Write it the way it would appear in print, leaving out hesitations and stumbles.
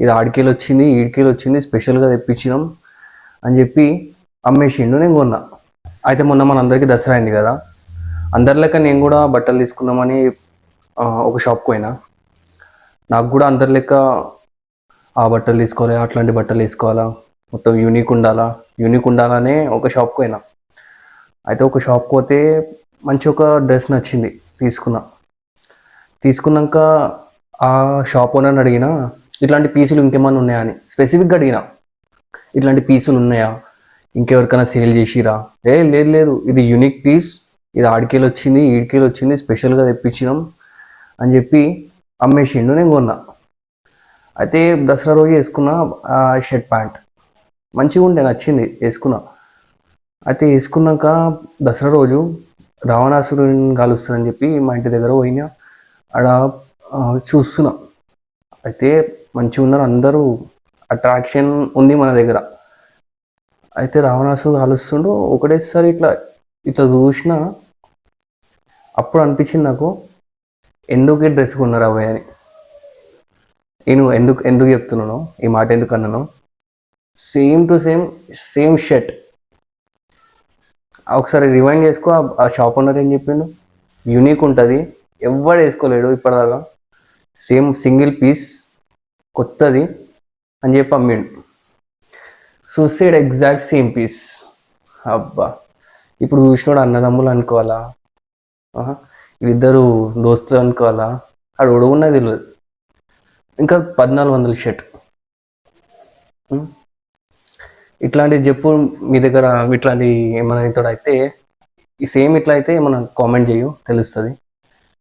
ఇది ఆడికేలు వచ్చింది ఈడికేలు వచ్చింది స్పెషల్గా తెప్పించినాం అని చెప్పి అమ్మేసిండు. నేను కొన్నా. అయితే మొన్న మన అందరికీ దసరా అయింది కదా, అందరిలెక్క నేను కూడా బట్టలు తీసుకుందామని ఒక షాప్కి పోయినా. నాకు కూడా అందరి లెక్క ఆ బట్టలు తీసుకోవాలి, అట్లాంటి బట్టలు వేసుకోవాలా, మొత్తం యూనిక్ ఉండాలనే ఒక షాప్కి పోయినా. అయితే ఒక షాప్కి పోతే మంచి ఒక డ్రెస్ నచ్చింది, తీసుకున్నాక ఆ షాప్ ఓనర్ని అడిగినా ఇట్లాంటి పీసులు ఇంకేమైనా ఉన్నాయా అని స్పెసిఫిక్గా అడిగినా. ఇట్లాంటి పీసులు ఉన్నాయా, ఇంకెవరికైనా సేల్ చేసిరా? లేదు, ఇది యూనిక్ పీస్, ఇది ఆడికేలు వచ్చింది ఈడికేలు వచ్చింది స్పెషల్గా తెప్పించినాం అని చెప్పి అమ్మేసిండు. నేను కొన్నా. అయితే దసరా రోజు వేసుకున్న షర్ట్ ప్యాంట్ మంచిగా ఉండే, నచ్చింది, వేసుకున్నా. అయితే వేసుకున్నాక దసరా రోజు రావణాసురుని కాలుస్తుందని చెప్పి మా ఇంటి దగ్గర పోయినా. ఆడ చూస్తున్నా. అయితే మంచిగా ఉన్నారు అందరూ, అట్రాక్షన్ ఉంది మన దగ్గర. అయితే రావణాసుడు కాలుస్తుండు, ఒకటేసారి ఇట్లా ఇట్లా చూసిన. అప్పుడు అనిపించింది నాకు, ఎందుకు ఈ డ్రెస్ కొన్నారు అబ్బాయి అని. నేను ఎందుకు చెప్తున్నాను ఈ మాట, ఎందుకు అన్నాను, సేమ్ టు సేమ్ షర్ట్. ఒకసారి రివైండ్ చేసుకో. ఆ షాప్ ఓనర్ ఏం చెప్పిండు, యూనిక్ ఉంటుంది, ఎవడు వేసుకోలేడు ఇప్పటిదాకా, సేమ్ సింగిల్ పీస్ కొత్తది అని చెప్పి అమ్మిండు. సూసైడ్ ఎగ్జాక్ట్ సేమ్ పీస్. అబ్బా, ఇప్పుడు చూసినోడు అన్నదమ్ములు అనుకోవాలా, వీళ్ళిద్దరు దోస్తులు అనుకోవాలా, ఆడు ఒడుగున్నది తెలియదు. ఇంకా 1400 షర్ట్. ఇట్లాంటివి చెప్పు మీ దగ్గర, ఇట్లాంటి ఏమైనా అయితే ఈ సేమ్ ఇట్లా అయితే ఏమైనా కామెంట్ చేయు, తెలుస్తుంది.